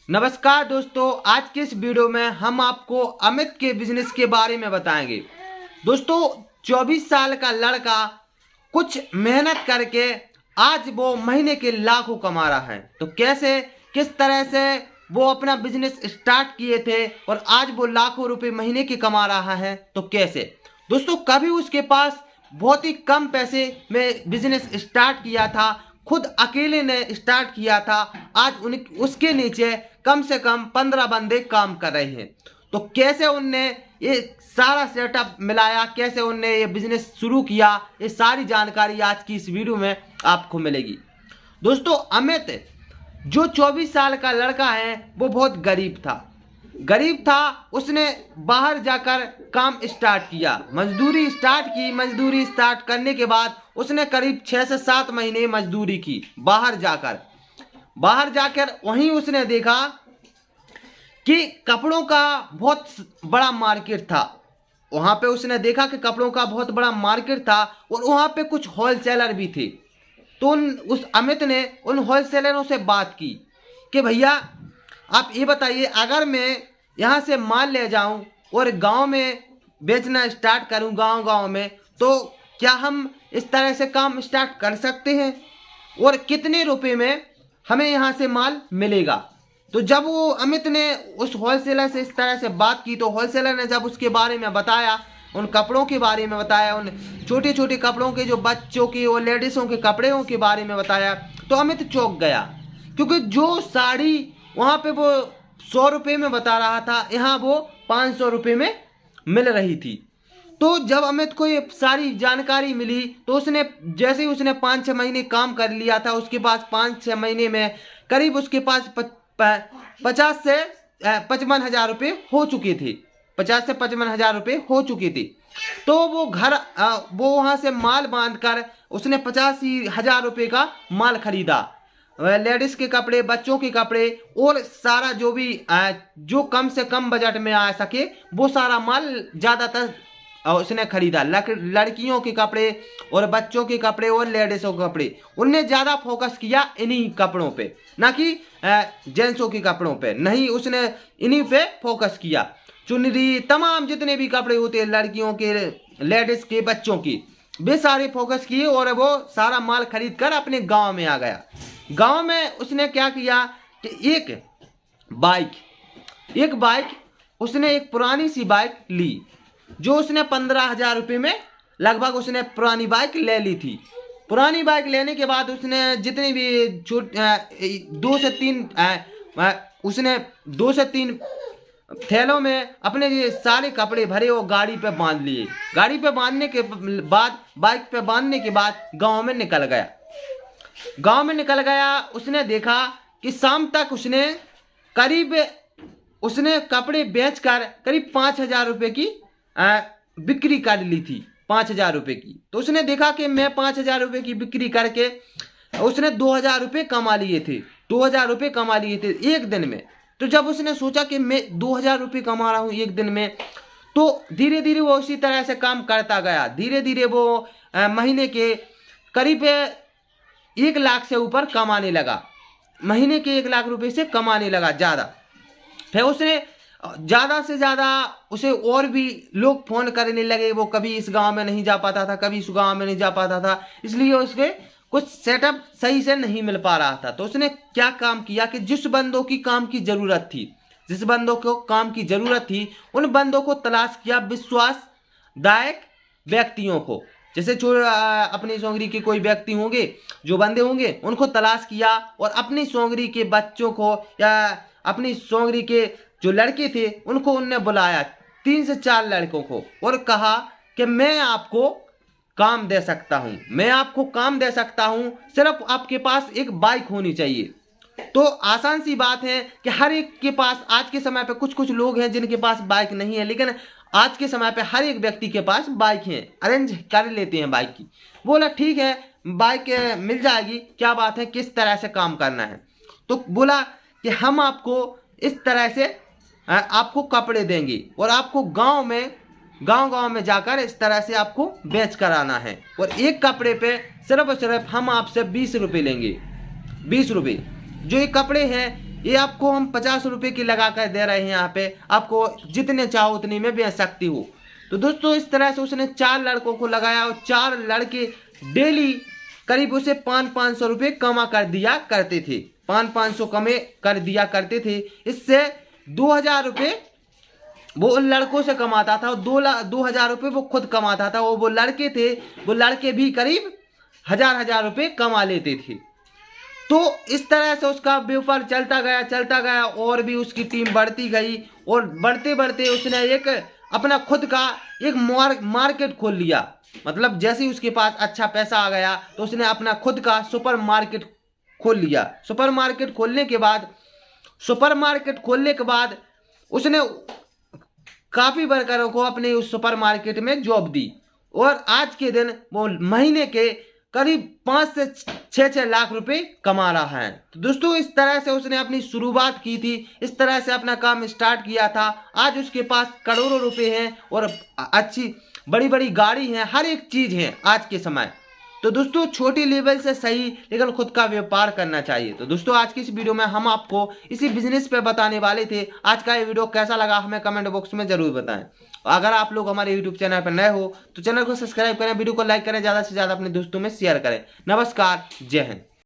नमस्कार दोस्तों, आज के इस वीडियो में हम आपको अमित के बिजनेस के बारे में बताएंगे। दोस्तों, 24 साल का लड़का कुछ मेहनत करके आज वो महीने के लाखों कमा रहा है। तो कैसे, किस तरह से वो अपना बिजनेस स्टार्ट किए थे और आज वो लाखों रुपए महीने के कमा रहा है, तो कैसे। दोस्तों, कभी उसके पास बहुत ही कम पैसे में बिजनेस स्टार्ट किया था, खुद अकेले ने स्टार्ट किया था। आज उसके नीचे कम से कम 15 बंदे काम कर रहे हैं। तो कैसे उनने ये सारा सेटअप मिलाया, कैसे उनने ये बिजनेस शुरू किया, ये सारी जानकारी आज की इस वीडियो में आपको मिलेगी। दोस्तों, अमित जो 24 साल का लड़का है वो बहुत गरीब था। उसने बाहर जाकर काम स्टार्ट किया, मजदूरी स्टार्ट करने के बाद उसने करीब 6 से 7 महीने मजदूरी की बाहर जाकर वहीं उसने देखा कि कपड़ों का बहुत बड़ा मार्केट था। वहां पे उसने देखा कि कपड़ों का बहुत बड़ा मार्केट था और वहां पे कुछ होलसेलर भी थे। तो उस अमित ने उन होलसेलरों से बात की कि भैया आप ये बताइए, अगर मैं यहाँ से माल ले जाऊँ और गांव में बेचना स्टार्ट करूँ गांव में, तो क्या हम इस तरह से काम स्टार्ट कर सकते हैं और कितने रुपए में हमें यहाँ से माल मिलेगा। तो जब वो अमित ने उस होलसेलर से इस तरह से बात की, तो होलसेलर ने जब उसके बारे में बताया, उन कपड़ों के बारे में बताया, उन छोटे छोटे कपड़ों के, जो बच्चों के और लेडीज़ों के कपड़ों के बारे में बताया, तो अमित चौंक गया। क्योंकि जो साड़ी वहाँ पे वो 100 रुपये में बता रहा था, यहाँ वो 500 रुपये में मिल रही थी। तो जब अमित को ये सारी जानकारी मिली, तो उसने जैसे ही उसने 5-6 महीने काम कर लिया था, उसके पास 5-6 महीने में करीब उसके पास 50 से 55 हज़ार रुपये हो चुके थे। 50 से 55 हज़ार रुपये हो चुके थे। तो वो वो वहाँ से माल बांध कर उसने 85 हज़ार रुपये का माल खरीदा। लेडीज़ के कपड़े, बच्चों के कपड़े और सारा जो भी जो कम से कम बजट में आ सके, वो सारा माल ज़्यादातर उसने खरीदा। लड़कियों के कपड़े और बच्चों के कपड़े और लेडीज़ों के कपड़े, उनने ज़्यादा फोकस किया इन्हीं कपड़ों पे, ना कि जेंट्सों के कपड़ों पे नहीं। उसने इन्हीं पे फोकस किया। चुनरी, तमाम जितने भी कपड़े होते हैं लड़कियों के, लेडीज़ के, बच्चों की, वे सारे फोकस किए और वो सारा माल खरीद कर अपने गाँव में आ गया। गाँव में उसने क्या किया कि एक बाइक उसने एक पुरानी सी बाइक ली, जो उसने 15 हज़ार रुपये में लगभग उसने पुरानी बाइक ले ली थी। पुरानी बाइक लेने के बाद उसने जितने भी 2 से 3 थैलों में अपने ये सारे कपड़े भरे और गाड़ी पे बांध लिए। गाड़ी पे बांधने के बाद, बाइक पे बांधने के बाद गांव में निकल गया। उसने देखा कि शाम तक उसने कपड़े बेचकर करीब 5 हज़ार रुपये की बिक्री कर ली थी, 5 हज़ार रुपये की। तो उसने देखा कि मैं 5 हज़ार रुपये की बिक्री करके उसने 2 हज़ार रुपये कमा लिए थे। 2 हज़ार रुपये कमा लिए थे एक दिन में। तो जब उसने सोचा कि मैं 2 हज़ार रुपये कमा रहा हूँ एक दिन में, तो धीरे धीरे वो उसी तरह से काम करता गया। धीरे धीरे वो महीने के करीब 1 लाख से ऊपर कमाने लगा। महीने के 1 लाख रुपये से कमाने लगा ज़्यादा। फिर उसने ज़्यादा से ज़्यादा उसे और भी लोग फ़ोन करने लगे। वो कभी इस गांव में नहीं जा पाता था, कभी इस गांव में नहीं जा पाता था, इसलिए उसके कुछ सेटअप सही से नहीं मिल पा रहा था। तो उसने क्या काम किया कि जिस बंदों की काम की ज़रूरत थी, उन बंदों को तलाश किया, विश्वासदायक व्यक्तियों को। जैसे अपनी सोंगरी के कोई व्यक्ति होंगे, जो बंदे होंगे, उनको तलाश किया और अपनी सोंगरी के बच्चों को या अपनी सोंगरी के जो लड़के थे उनको उनने बुलाया, 3 से 4 लड़कों को, और कहा कि मैं आपको काम दे सकता हूँ, सिर्फ आपके पास एक बाइक होनी चाहिए। तो आसान सी बात है कि हर एक के पास आज के समय पे कुछ लोग हैं जिनके पास बाइक नहीं है, लेकिन आज के समय पे हर एक व्यक्ति के पास बाइक है, अरेंज कर लेते हैं बाइक की। बोला ठीक है, बाइक मिल जाएगी, क्या बात है, किस तरह से काम करना है। तो बोला कि हम आपको इस तरह से आपको कपड़े देंगे और आपको गांव में जाकर इस तरह से आपको बेच कर आना है, और एक कपड़े पे सिर्फ और सिर्फ हम आपसे 20 रुपये लेंगे। 20 रुपये। जो ये कपड़े हैं ये आपको हम 50 रुपये की लगा कर दे रहे हैं। यहाँ पे आपको जितने चाहो उतनी में बेच सकती हो। तो दोस्तों इस तरह से उसने 4 लड़कों को लगाया और 4 लड़के डेली करीब उसे 500-500 रुपये कमा कर दिया करते थे। 500-500 कमे कर दिया करते थे। इससे 2000 रुपये वो उन लड़कों से कमाता था और 2000 रुपये वो खुद कमाता था। वो लड़के थे, वो लड़के भी करीब 1000 रुपये कमा लेते थे। तो इस तरह से उसका व्यापार चलता गया और भी उसकी टीम बढ़ती गई और बढ़ते बढ़ते उसने एक अपना खुद का एक मार्केट खोल लिया। मतलब जैसे ही उसके पास अच्छा पैसा आ गया तो उसने अपना खुद का सुपर मार्केट खोल लिया। सुपर मार्केट खोलने के बाद उसने काफ़ी वर्करों को अपने उस सुपर मार्केट में जॉब दी और आज के दिन वो महीने के करीब 5 से 6 लाख रुपए कमा रहा है। तो दोस्तों इस तरह से उसने अपनी शुरुआत की थी, इस तरह से अपना काम स्टार्ट किया था। आज उसके पास करोड़ों रुपए हैं और अच्छी बड़ी बड़ी गाड़ी हैं, हर एक चीज़ है आज के समय। तो दोस्तों छोटी लेवल से सही लेकिन खुद का व्यापार करना चाहिए। तो दोस्तों आज की इस वीडियो में हम आपको इसी बिजनेस पे बताने वाले थे। आज का ये वीडियो कैसा लगा हमें कमेंट बॉक्स में जरूर बताएं। अगर आप लोग हमारे यूट्यूब चैनल पर नए हो तो चैनल को सब्सक्राइब करें, वीडियो को लाइक करें, ज़्यादा से ज़्यादा अपने दोस्तों में शेयर करें। नमस्कार, जय हिंद।